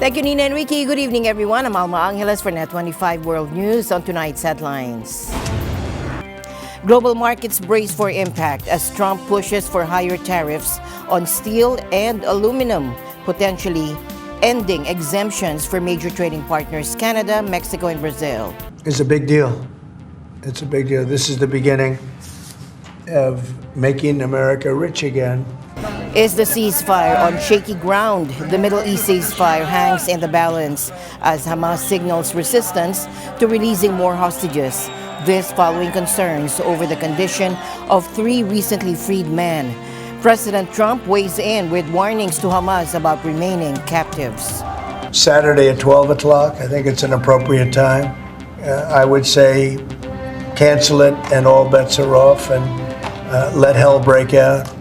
Thank you, Nina Enrique. Good evening, everyone. I'm Alma Angeles for NET25 World News on tonight's headlines. Global markets brace for impact as Trump pushes for higher tariffs on steel and aluminum, potentially ending exemptions for major trading partners Canada, Mexico, and Brazil. It's a big deal. It's a big deal. This is the beginning of making America rich again. Is the ceasefire on shaky ground? The Middle East ceasefire hangs in the balance as Hamas signals resistance to releasing more hostages. This following concerns over the condition of 3 recently freed men. President Trump weighs in with warnings to Hamas about remaining captives. Saturday at 12 o'clock, I think it's an appropriate time. I would say cancel it and all bets are off and let hell break out.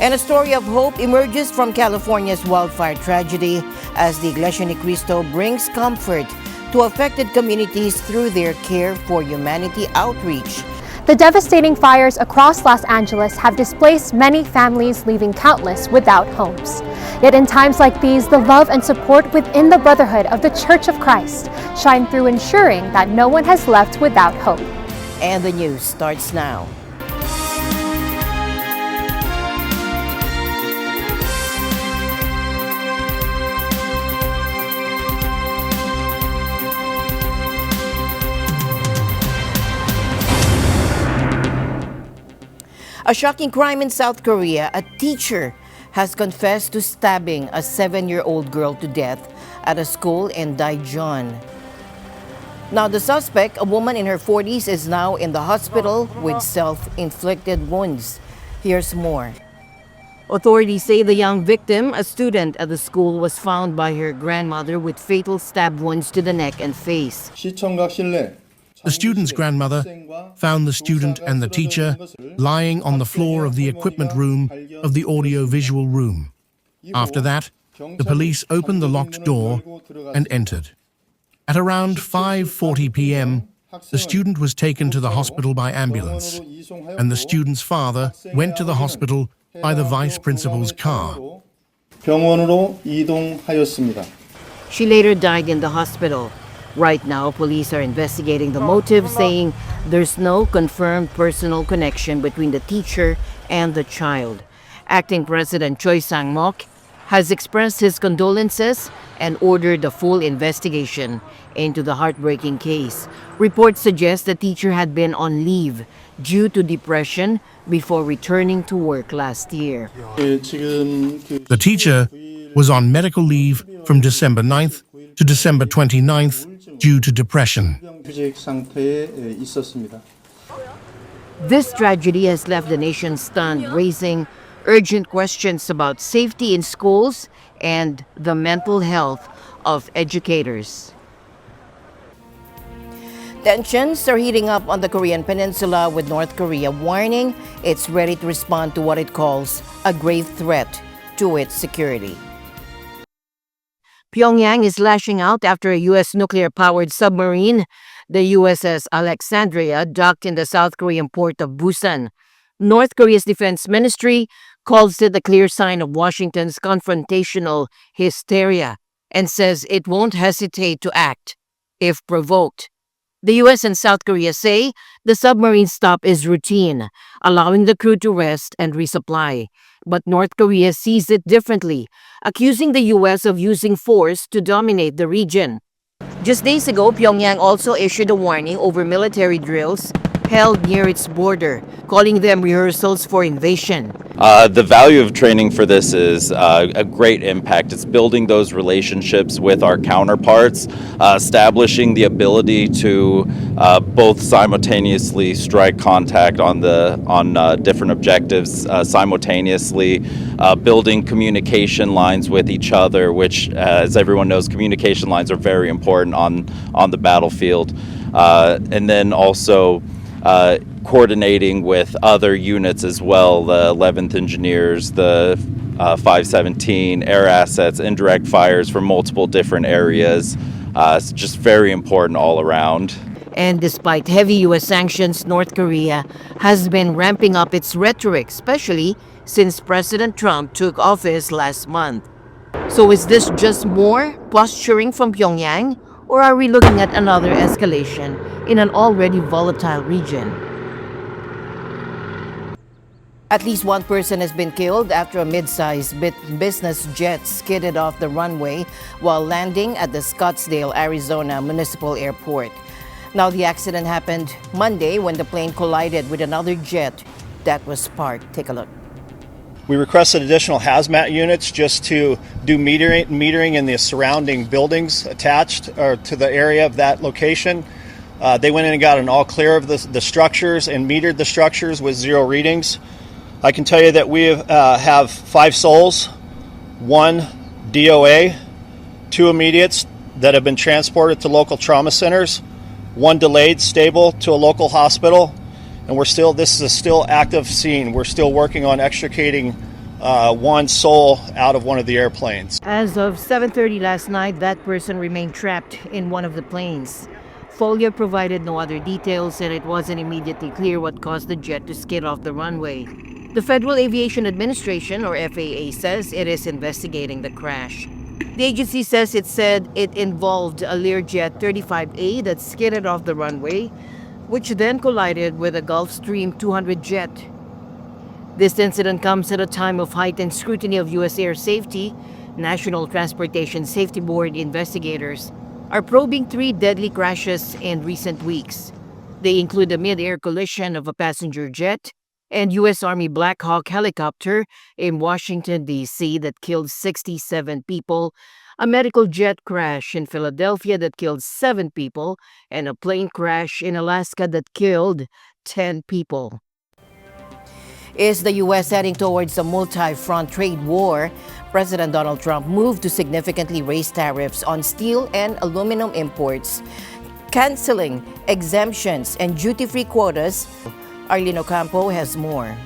And a story of hope emerges from California's wildfire tragedy as the Iglesia Ni Cristo brings comfort to affected communities through their Care for Humanity outreach. The devastating fires across Los Angeles have displaced many families, leaving countless without homes. Yet in times like these, the love and support within the brotherhood of the Church of Christ shine through, ensuring that no one has left without hope. And the news starts now. A shocking crime in South Korea. A teacher has confessed to stabbing a 7-year-old girl to death at a school in Daejeon. Now, the suspect, a woman in her 40s, is now in the hospital with self-inflicted wounds. Here's more. Authorities say the young victim, a student at the school, was found by her grandmother with fatal stab wounds to the neck and face. The student's grandmother found the student and the teacher lying on the floor of the equipment room of the audio-visual room. After that, the police opened the locked door and entered. At around 5:40 p.m., the student was taken to the hospital by ambulance, and the student's father went to the hospital by the vice principal's car. She later died in the hospital. Right now, police are investigating the motive, saying there's no confirmed personal connection between the teacher and the child. Acting President Choi Sang-mok has expressed his condolences and ordered a full investigation into the heartbreaking case. Reports suggest the teacher had been on leave due to depression before returning to work last year. The teacher was on medical leave from December 9th to December 29th due to depression. This tragedy has left the nation stunned, raising urgent questions about safety in schools and the mental health of educators. Tensions are heating up on the Korean Peninsula, with North Korea warning it's ready to respond to what it calls a grave threat to its security. Pyongyang is lashing out after a U.S. nuclear-powered submarine, the USS Alexandria, docked in the South Korean port of Busan. North Korea's defense ministry calls it a clear sign of Washington's confrontational hysteria and says it won't hesitate to act if provoked. The U.S. and South Korea say the submarine stop is routine, allowing the crew to rest and resupply. But North Korea sees it differently, accusing the U.S. of using force to dominate the region. Just days ago, Pyongyang also issued a warning over military drills held near its border, calling them rehearsals for invasion. The value of training for this is a great impact. It's building those relationships with our counterparts, establishing the ability to both simultaneously strike contact on different objectives, simultaneously building communication lines with each other, which, as everyone knows, communication lines are very important on the battlefield, and then also coordinating with other units as well, the 11th Engineers, the 517, air assets, indirect fires from multiple different areas. It's just very important all around. And despite heavy U.S. sanctions, North Korea has been ramping up its rhetoric, especially since President Trump took office last month. So is this just more posturing from Pyongyang, or are we looking at another escalation in an already volatile region? At least one person has been killed after a mid-sized business jet skidded off the runway while landing at the Scottsdale, Arizona Municipal Airport. Now, the accident happened Monday when the plane collided with another jet that was parked. Take a look. We requested additional hazmat units just to do metering in the surrounding buildings attached or to the area of that location. They went in and got an all clear of the structures and metered the structures with 0 readings. I can tell you that we have 5 souls, 1 DOA, 2 immediates that have been transported to local trauma centers, 1 delayed stable to a local hospital, and this is a still active scene. We're still working on extricating 1 soul out of one of the airplanes. As of 7:30 last night, that person remained trapped in one of the planes. Folia provided no other details, and it wasn't immediately clear what caused the jet to skid off the runway. The Federal Aviation Administration, or FAA, says it is investigating the crash. The agency says it involved a Learjet 35A that skidded off the runway, which then collided with a Gulfstream 200 jet. This incident comes at a time of heightened scrutiny of U.S. air safety. National Transportation Safety Board investigators are probing 3 deadly crashes in recent weeks. They include a mid-air collision of a passenger jet and U.S. Army Black Hawk helicopter in Washington, D.C. that killed 67 people, a medical jet crash in Philadelphia that killed 7 people, and a plane crash in Alaska that killed 10 people. Is the U.S. heading towards a multi-front trade war? President Donald Trump moved to significantly raise tariffs on steel and aluminum imports, canceling exemptions and duty-free quotas. Arlene Ocampo has more.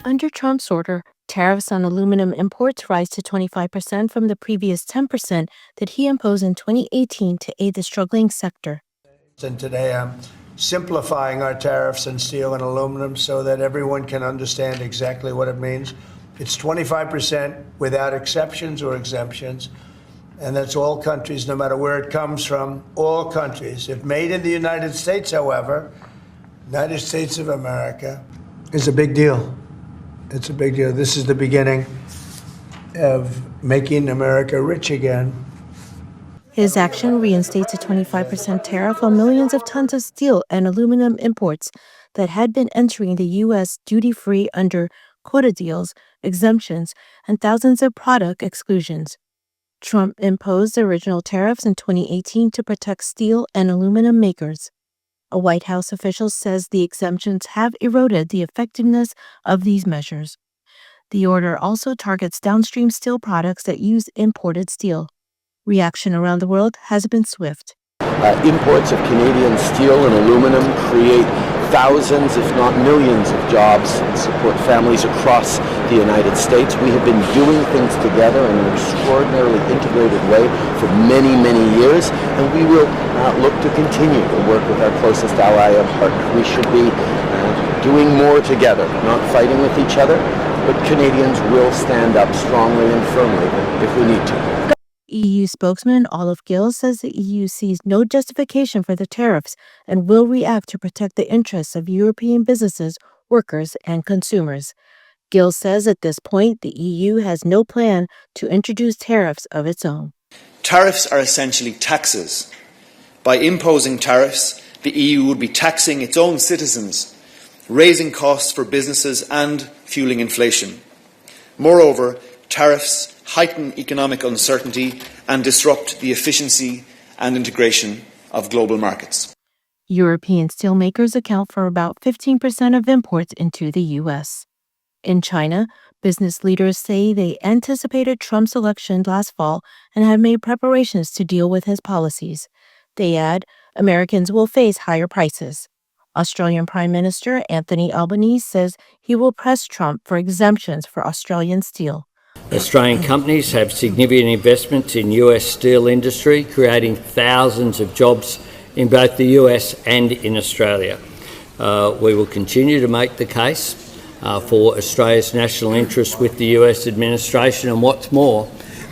Under Trump's order, tariffs on aluminum imports rise to 25% from the previous 10% that he imposed in 2018 to aid the struggling sector. And today I'm simplifying our tariffs on steel and aluminum so that everyone can understand exactly what it means. It's 25% without exceptions or exemptions, and that's all countries, no matter where it comes from, all countries. If made in the United States, however, United States of America, is a big deal. It's a big deal. This is the beginning of making America rich again. His action reinstates a 25% tariff on millions of tons of steel and aluminum imports that had been entering the U.S. duty-free under quota deals, exemptions, and thousands of product exclusions. Trump imposed the original tariffs in 2018 to protect steel and aluminum makers. A White House official says the exemptions have eroded the effectiveness of these measures. The order also targets downstream steel products that use imported steel. Reaction around the world has been swift. Imports of Canadian steel and aluminum create thousands, if not millions, of jobs and support families across the United States. We have been doing things together in an extraordinarily integrated way for many, many years, and we will look to continue to work with our closest ally and partner. We should be doing more together, not fighting with each other, but Canadians will stand up strongly and firmly if we need to. EU spokesman Olive Gill says the EU sees no justification for the tariffs and will react to protect the interests of European businesses, workers, and consumers. Gill says at this point the EU has no plan to introduce tariffs of its own. Tariffs are essentially taxes. By imposing tariffs, the EU would be taxing its own citizens, raising costs for businesses and fueling inflation. Moreover, tariffs heighten economic uncertainty and disrupt the efficiency and integration of global markets. European steelmakers account for about 15% of imports into the U.S. In China, business leaders say they anticipated Trump's election last fall and have made preparations to deal with his policies. They add, Americans will face higher prices. Australian Prime Minister Anthony Albanese says he will press Trump for exemptions for Australian steel. Australian companies have significant investments in US steel industry, creating thousands of jobs in both the US and in Australia. We will continue to make the case for Australia's national interests with the US administration, and what's more,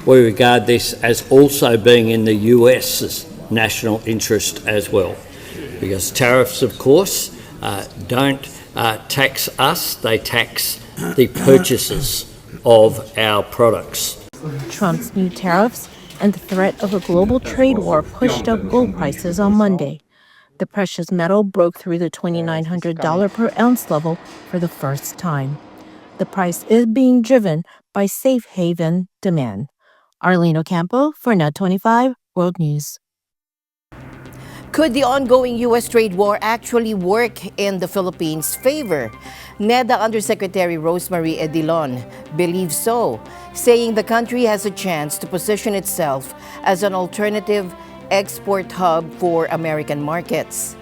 We regard this as also being in the US's national interest as well, because tariffs, of course, don't tax us, they tax the purchasers of our products. Trump's new tariffs and the threat of a global trade war pushed up gold prices on Monday. The precious metal broke through the $2,900 per ounce level for the first time. The price is being driven by safe haven demand. Arlene Ocampo for NET25 World News. Could the ongoing U.S. trade war actually work in the Philippines' favor? NEDA Undersecretary Rosemary Edilon believes so, saying the country has a chance to position itself as an alternative export hub for American markets.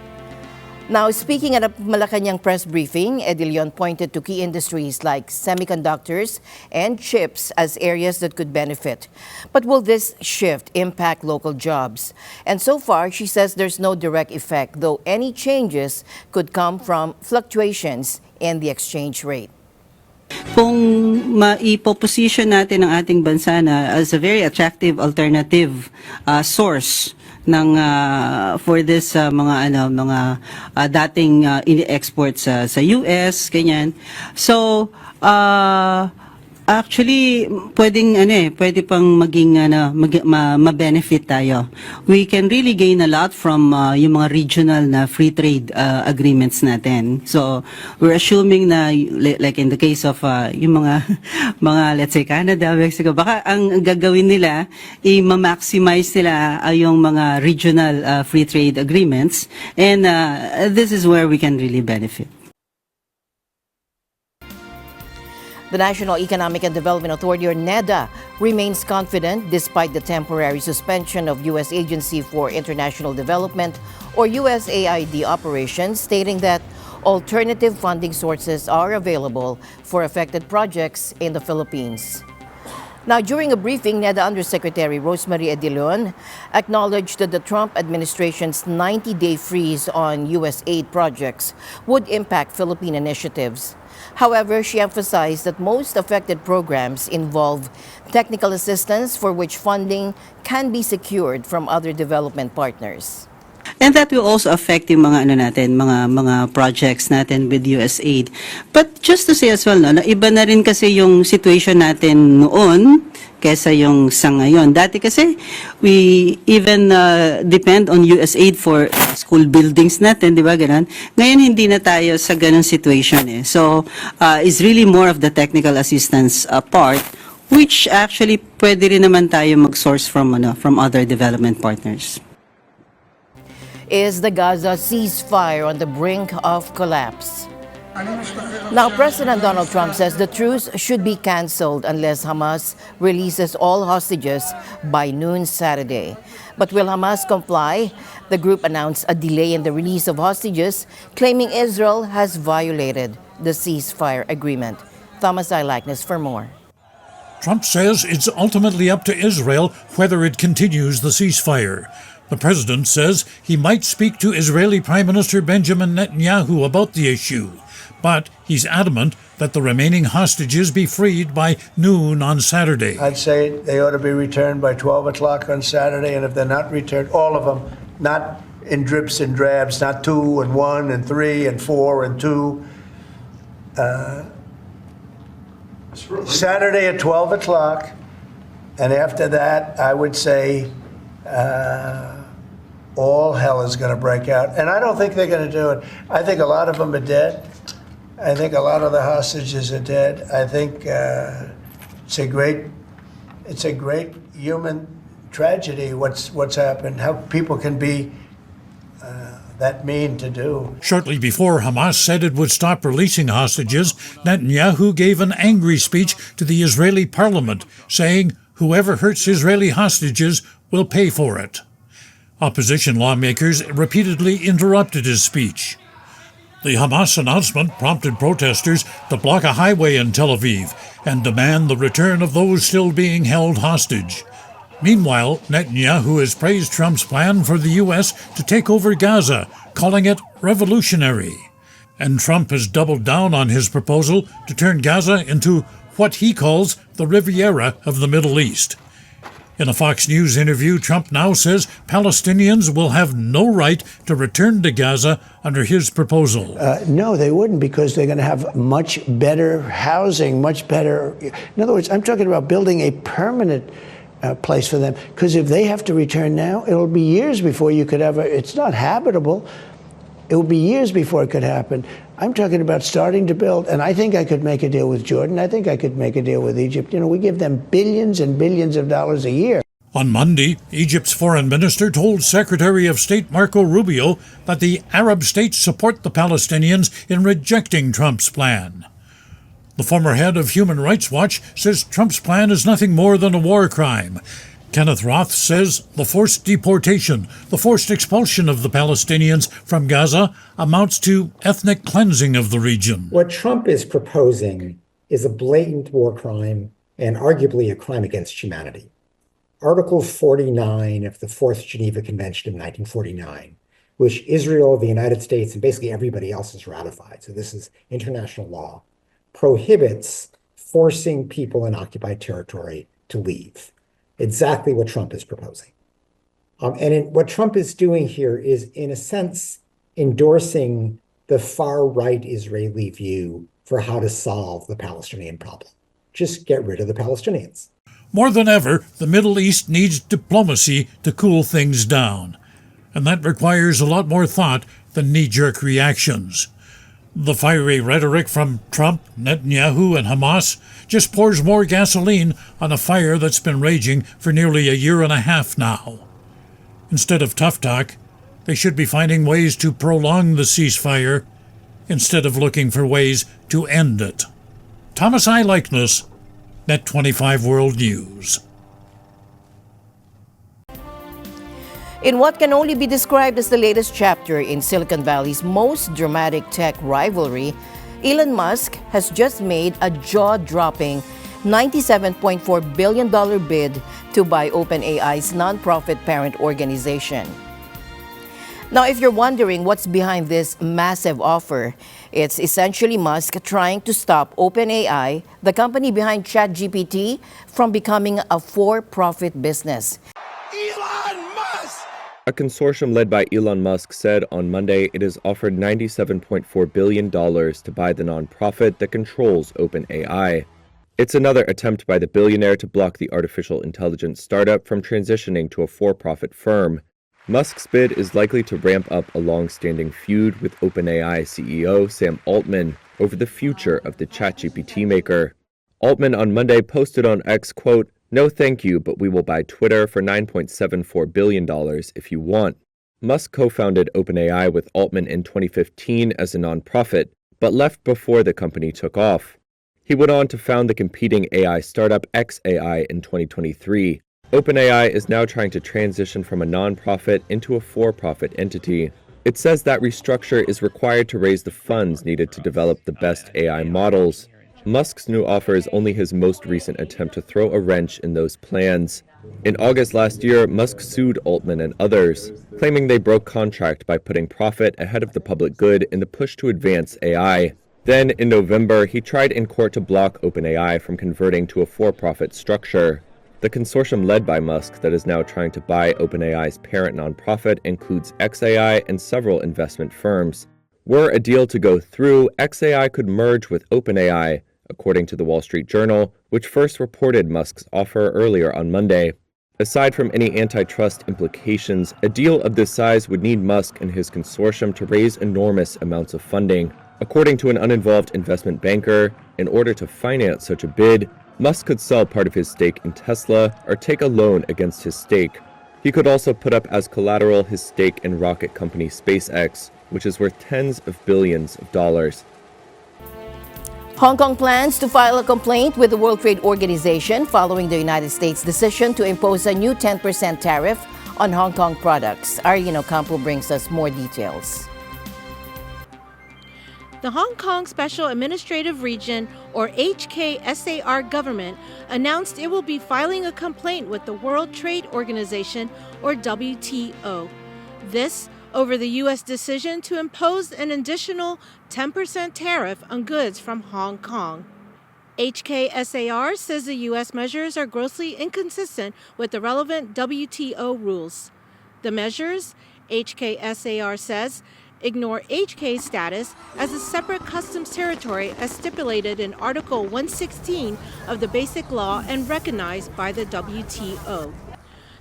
Now, speaking at a Malacanang press briefing, Edilon pointed to key industries like semiconductors and chips as areas that could benefit. But will this shift impact local jobs? And so far, she says there's no direct effect, though any changes could come from fluctuations in the exchange rate. Kung maipoposition natin ang ating bansa na as a very attractive alternative source ng for this mga dating ini-export sa US ganyan. So actually pwede pang maging ma-benefit tayo. We can really gain a lot from yung mga regional na free trade agreements natin. So we're assuming na like in the case of yung mga let's say Canada, Mexico, baka ang gagawin nila i-maximize nila yung mga regional free trade agreements, and this is where we can really benefit. The National Economic and Development Authority, or NEDA, remains confident despite the temporary suspension of U.S. Agency for International Development, or USAID operations, stating that alternative funding sources are available for affected projects in the Philippines. Now, during a briefing, NEDA Undersecretary Rosemary Edilon acknowledged that the Trump administration's 90-day freeze on U.S. aid projects would impact Philippine initiatives. However, she emphasized that most affected programs involve technical assistance for which funding can be secured from other development partners. And that will also affect yung mga projects natin with USAID. But just to say as well, na iba na rin kasi yung situation natin noon kesa yung sa ngayon. Dati kasi, we even depend on USAID for school buildings natin, di ba, ganun? Ngayon, hindi na tayo sa ganun situation eh. So, it's really more of the technical assistance part, which actually pwede rin naman tayo mag-source from other development partners. Is the Gaza ceasefire on the brink of collapse? Now, President Donald Trump says the truce should be canceled unless Hamas releases all hostages by noon Saturday. But will Hamas comply? The group announced a delay in the release of hostages, claiming Israel has violated the ceasefire agreement. Thomas Eyelackness for more. Trump says it's ultimately up to Israel whether it continues the ceasefire. The president says he might speak to Israeli Prime Minister Benjamin Netanyahu about the issue, but he's adamant that the remaining hostages be freed by noon on Saturday. I'd say they ought to be returned by 12 o'clock on Saturday, and if they're not returned, all of them, not in drips and drabs, not 2 and 1 and 3 and 4 and 2. Saturday at 12 o'clock, and after that, I would say all hell is going to break out. And I don't think they're going to do it. I think a lot of them are dead. I think a lot of the hostages are dead. I think it's a great human tragedy what's happened, how people can be that mean to do. Shortly before Hamas said it would stop releasing hostages, Netanyahu gave an angry speech to the Israeli parliament, saying whoever hurts Israeli hostages will pay for it. Opposition lawmakers repeatedly interrupted his speech. The Hamas announcement prompted protesters to block a highway in Tel Aviv and demand the return of those still being held hostage. Meanwhile, Netanyahu has praised Trump's plan for the U.S. to take over Gaza, calling it revolutionary. And Trump has doubled down on his proposal to turn Gaza into what he calls the Riviera of the Middle East. In a Fox News interview, Trump now says Palestinians will have no right to return to Gaza under his proposal. No, they wouldn't, because they're going to have much better housing, much better. In other words, I'm talking about building a permanent place for them, because if they have to return now, it'll be years before you could ever. It's not habitable. It will be years before it could happen. I'm talking about starting to build, and I think I could make a deal with Jordan. I think I could make a deal with Egypt. We give them billions and billions of dollars a year. On Monday, Egypt's foreign minister told Secretary of State Marco Rubio that the Arab states support the Palestinians in rejecting Trump's plan. The former head of Human Rights Watch says Trump's plan is nothing more than a war crime. Kenneth Roth says the forced deportation, the forced expulsion of the Palestinians from Gaza amounts to ethnic cleansing of the region. What Trump is proposing is a blatant war crime and arguably a crime against humanity. Article 49 of the Fourth Geneva Convention of 1949, which Israel, the United States, and basically everybody else has ratified, so this is international law, prohibits forcing people in occupied territory to leave. Exactly what Trump is proposing. What Trump is doing here is, in a sense, endorsing the far-right Israeli view for how to solve the Palestinian problem. Just get rid of the Palestinians. More than ever, the Middle East needs diplomacy to cool things down. And that requires a lot more thought than knee-jerk reactions. The fiery rhetoric from Trump, Netanyahu, and Hamas just pours more gasoline on a fire that's been raging for nearly a year and a half now. Instead of tough talk, they should be finding ways to prolong the ceasefire instead of looking for ways to end it. Thomas I. Likeness, NET25 World News. In what can only be described as the latest chapter in Silicon Valley's most dramatic tech rivalry, Elon Musk has just made a jaw-dropping $97.4 billion bid to buy OpenAI's nonprofit parent organization. Now, if you're wondering what's behind this massive offer, it's essentially Musk trying to stop OpenAI, the company behind ChatGPT, from becoming a for-profit business. A consortium led by Elon Musk said on Monday it has offered $97.4 billion to buy the nonprofit that controls OpenAI. It's another attempt by the billionaire to block the artificial intelligence startup from transitioning to a for-profit firm. Musk's bid is likely to ramp up a long-standing feud with OpenAI CEO Sam Altman over the future of the ChatGPT maker. Altman on Monday posted on X, quote, "No thank you, but we will buy Twitter for $9.74 billion if you want." Musk co-founded OpenAI with Altman in 2015 as a nonprofit, but left before the company took off. He went on to found the competing AI startup xAI in 2023. OpenAI is now trying to transition from a nonprofit into a for-profit entity. It says that restructure is required to raise the funds needed to develop the best AI models. Musk's new offer is only his most recent attempt to throw a wrench in those plans. In August last year, Musk sued Altman and others, claiming they broke contract by putting profit ahead of the public good in the push to advance AI. Then, in November, he tried in court to block OpenAI from converting to a for-profit structure. The consortium led by Musk that is now trying to buy OpenAI's parent nonprofit includes xAI and several investment firms. Were a deal to go through, xAI could merge with OpenAI, according to the Wall Street Journal, which first reported Musk's offer earlier on Monday. Aside from any antitrust implications, a deal of this size would need Musk and his consortium to raise enormous amounts of funding. According to an uninvolved investment banker, in order to finance such a bid, Musk could sell part of his stake in Tesla or take a loan against his stake. He could also put up as collateral his stake in rocket company SpaceX, which is worth tens of billions of dollars. Hong Kong plans to file a complaint with the World Trade Organization following the United States' decision to impose a new 10% tariff on Hong Kong products. Arian Ocampo brings us more details. The Hong Kong Special Administrative Region, or HKSAR government, announced it will be filing a complaint with the World Trade Organization, or WTO. This over the U.S. decision to impose an additional 10% tariff on goods from Hong Kong. HKSAR says the U.S. measures are grossly inconsistent with the relevant WTO rules. The measures, HKSAR says, ignore HK's status as a separate customs territory as stipulated in Article 116 of the Basic Law and recognized by the WTO.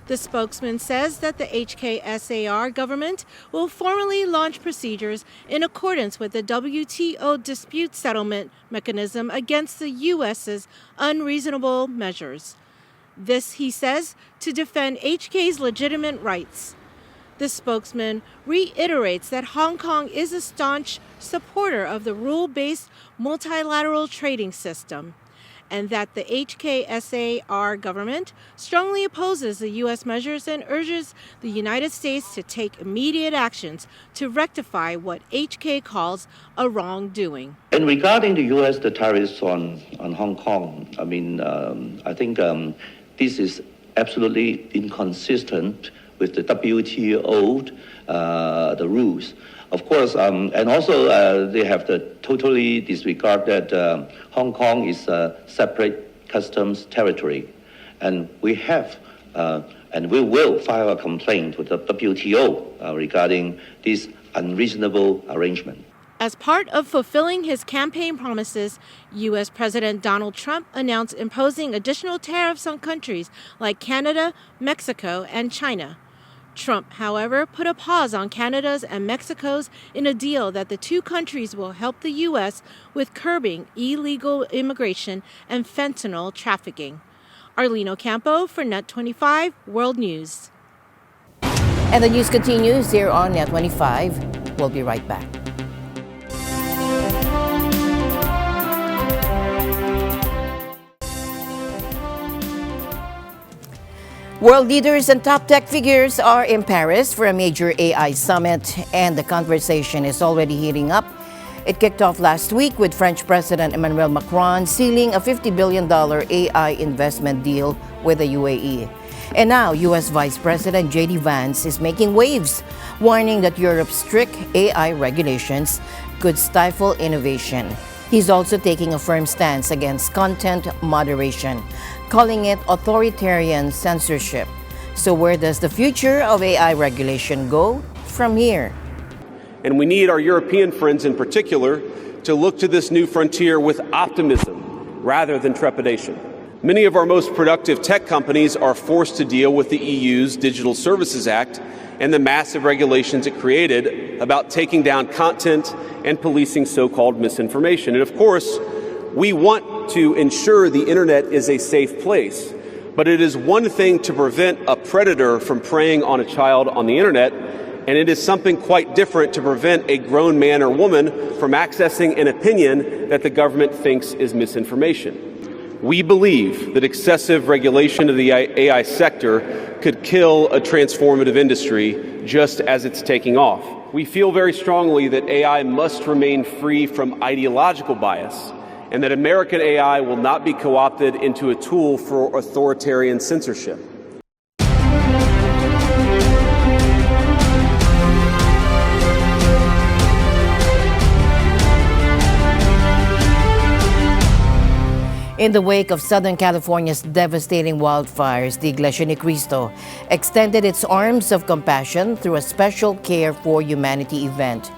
The spokesman says that the HKSAR government will formally launch procedures in accordance with the WTO dispute settlement mechanism against the U.S.'s unreasonable measures. This, he says, to defend HK's legitimate rights. The spokesman reiterates that Hong Kong is a staunch supporter of the rule-based multilateral trading system, and that the HKSAR government strongly opposes the U.S. measures and urges the United States to take immediate actions to rectify what HK calls a wrongdoing. And regarding the U.S. the tariffs on Hong Kong, I think this is absolutely inconsistent with the WTO, the rules. Of course, and also they have to totally disregard that Hong Kong is a separate customs territory. And we have, and we will file a complaint with the WTO regarding this unreasonable arrangement. As part of fulfilling his campaign promises, U.S. President Donald Trump announced imposing additional tariffs on countries like Canada, Mexico, and China. Trump, however, put a pause on Canada's and Mexico's in a deal that the two countries will help the U.S. with curbing illegal immigration and fentanyl trafficking. Arlene Ocampo for NET25 World News. And the news continues here on NET25. We'll be right back. World leaders and top tech figures are in Paris for a major AI summit, and the conversation is already heating up. It kicked off last week with French President Emmanuel Macron sealing a $50 billion AI investment deal with the UAE. And now, U.S. Vice President J.D. Vance is making waves, warning that Europe's strict AI regulations could stifle innovation. He's also taking a firm stance against content moderation, calling it authoritarian censorship. So where does the future of AI regulation go from here? And we need our European friends in particular to look to this new frontier with optimism rather than trepidation. Many of our most productive tech companies are forced to deal with the EU's Digital Services Act and the massive regulations it created about taking down content and policing so-called misinformation. And of course, we want to ensure the internet is a safe place, but it is one thing to prevent a predator from preying on a child on the internet, and it is something quite different to prevent a grown man or woman from accessing an opinion that the government thinks is misinformation. We believe that excessive regulation of the AI sector could kill a transformative industry just as it's taking off. We feel very strongly that AI must remain free from ideological bias, and that American AI will not be co-opted into a tool for authoritarian censorship. In the wake of Southern California's devastating wildfires, the Iglesia Ni Cristo extended its arms of compassion through a special Care for Humanity event.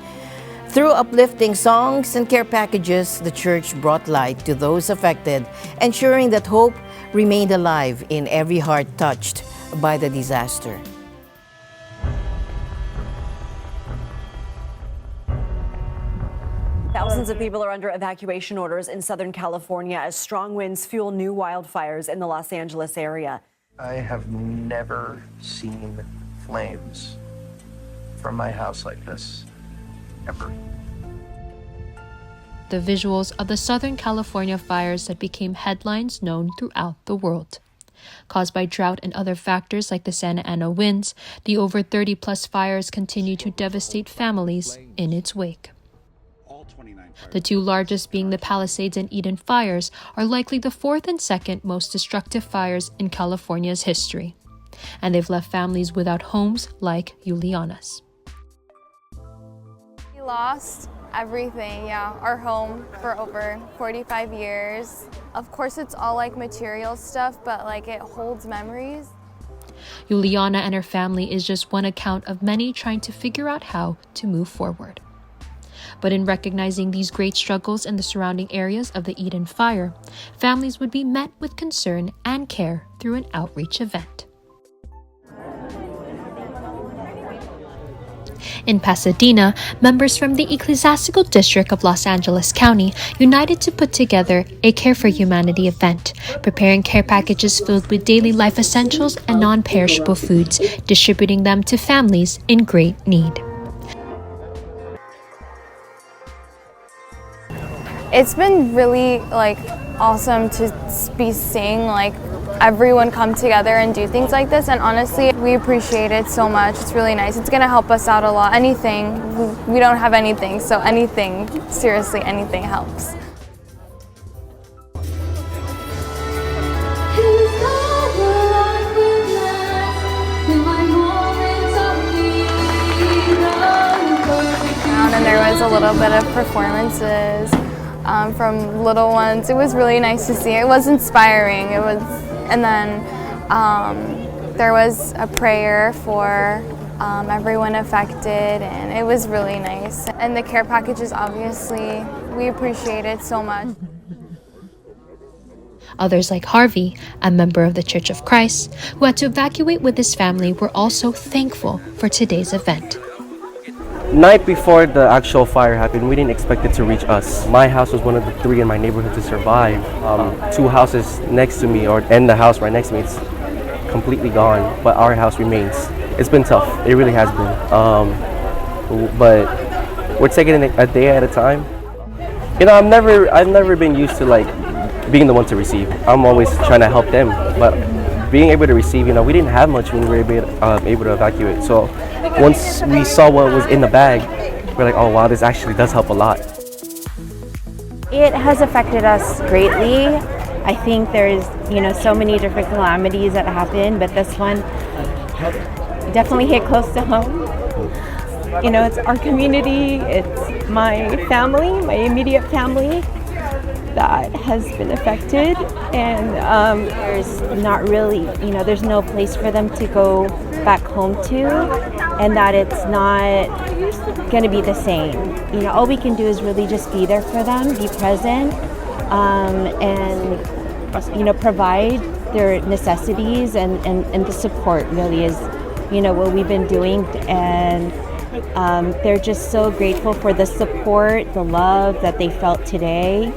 Through uplifting songs and care packages, the church brought light to those affected, ensuring that hope remained alive in every heart touched by the disaster. Thousands of people are under evacuation orders in Southern California as strong winds fuel new wildfires in the Los Angeles area. I have never seen flames from my house like this, ever. The visuals of the Southern California fires that became headlines known throughout the world. Caused by drought and other factors like the Santa Ana winds, the over 30-plus fires continue to devastate families in its wake. The two largest, being the Palisades and Eden fires, are likely the fourth and second most destructive fires in California's history. And they've left families without homes like Juliana's. We lost Everything, yeah. Our home for over 45 years. Of course, it's all like material stuff, but like it holds memories. Juliana and her family is just one account of many trying to figure out how to move forward. But in recognizing these great struggles in the surrounding areas of the Eden fire, families would be met with concern and care through an outreach event. In Pasadena, members from the Ecclesiastical District of Los Angeles County united to put together a Care for Humanity event, preparing care packages filled with daily life essentials and non-perishable foods, distributing them to families in great need. It's been really awesome to be seeing everyone come together and do things like this, and honestly we appreciate it so much. It's really nice. It's gonna help us out a lot. Anything, we don't have anything, so anything, seriously anything helps. And there was a little bit of performances from little ones. It was really nice to see. It was inspiring. And then there was a prayer for everyone affected, and it was really nice. And the care packages, obviously, we appreciate it so much. Others like Harvey, a member of the Church of Christ, who had to evacuate with his family, were also thankful for today's event. Night before the actual fire happened, we didn't expect it to reach us. My house was one of the 3 in my neighborhood to survive. 2 houses next to me, and the house right next to me, it's completely gone, but our house remains. It's been tough, it really has been. But we're taking it a day at a time. You know, I've never been used to being the one to receive. I'm always trying to help them, but being able to receive, we didn't have much when we were able to evacuate. So once we saw what was in the bag, we're like, oh wow, this actually does help a lot. It has affected us greatly. I think there's, so many different calamities that happen, but this one definitely hit close to home. It's our community, it's my family, my immediate family that has been affected, and there's not really, there's no place for them to go back home to, and that it's not going to be the same. All we can do is really just be there for them, be present, and provide their necessities, and the support really is, what we've been doing, and they're just so grateful for the support, the love that they felt today.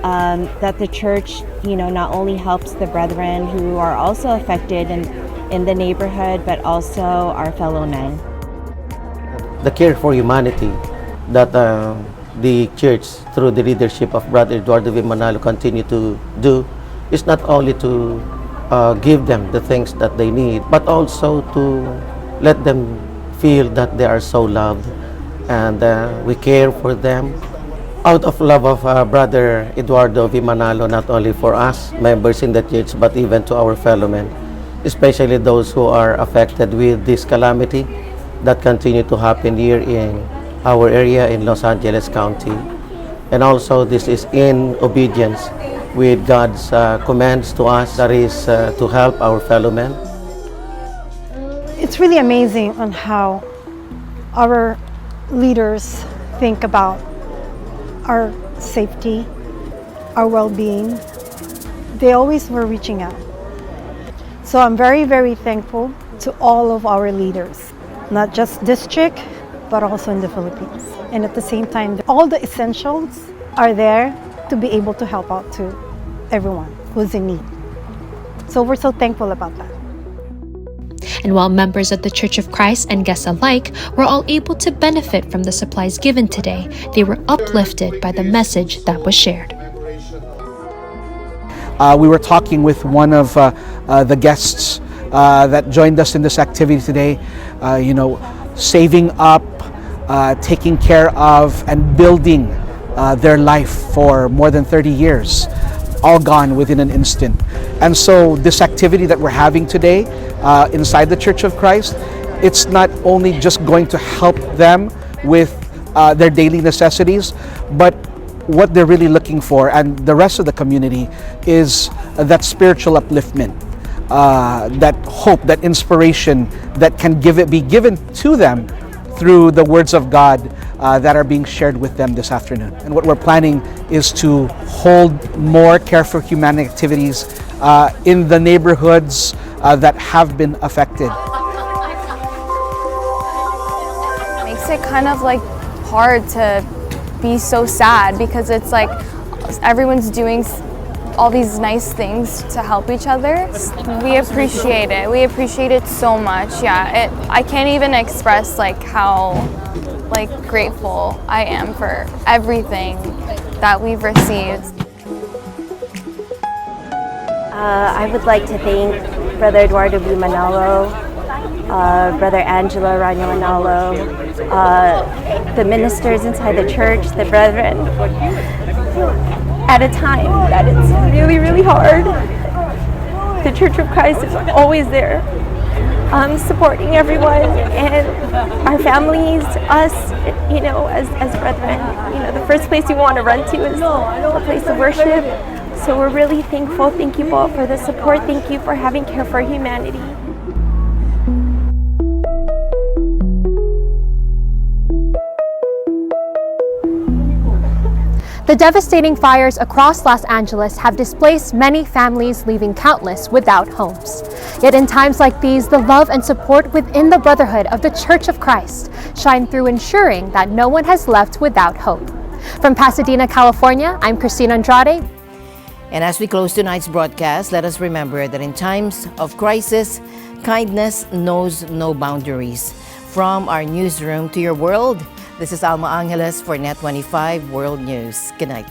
That the church, not only helps the brethren who are also affected in the neighborhood, but also our fellow men. The Care for Humanity that the church, through the leadership of Brother Eduardo V. Manalo, continue to do is not only to give them the things that they need, but also to let them feel that they are so loved, and we care for them. Out of love of Brother Eduardo V. Manalo, not only for us, members in the church, but even to our fellow men, especially those who are affected with this calamity that continue to happen here in our area in Los Angeles County. And also this is in obedience with God's commands to us, that is to help our fellow men. It's really amazing on how our leaders think about our safety, our well-being. They always were reaching out. So I'm very, very thankful to all of our leaders, not just district, but also in the Philippines. And at the same time, all the essentials are there to be able to help out to everyone who's in need. So we're so thankful about that. And while members of the Church of Christ and guests alike were all able to benefit from the supplies given today, they were uplifted by the message that was shared. We were talking with one of the guests that joined us in this activity today, saving up, taking care of, and building their life for more than 30 years, all gone within an instant. And so this activity that we're having today inside the Church of Christ, it's not only just going to help them with their daily necessities, but what they're really looking for, and the rest of the community, is that spiritual upliftment, that hope, that inspiration that can be given to them through the words of God that are being shared with them this afternoon. And what we're planning is to hold more Care for Humanity activities in the neighborhoods that have been affected. Makes it kind of like hard to be so sad, because it's like everyone's doing all these nice things to help each other. We appreciate it. We appreciate it so much. Yeah, I can't even express like how grateful I am for everything that we've received. I would like to thank Brother Eduardo B. Manalo, Brother Angela Ranyo Manalo, the ministers inside the church, the brethren, at a time that it's really, really hard. The Church of Christ is always there, supporting everyone, and our families, us, you know, as brethren. You know, the first place you want to run to is a place of worship. So we're really thankful. Thank you both for the support. Thank you for having Care for Humanity. The devastating fires across Los Angeles have displaced many families, leaving countless without homes. Yet in times like these, the love and support within the Brotherhood of the Church of Christ shine through, ensuring that no one has left without hope. From Pasadena, California, I'm Christine Andrade. And as we close tonight's broadcast, let us remember that in times of crisis, kindness knows no boundaries. From our newsroom to your world, this is Alma Angeles for NET25 World News. Good night.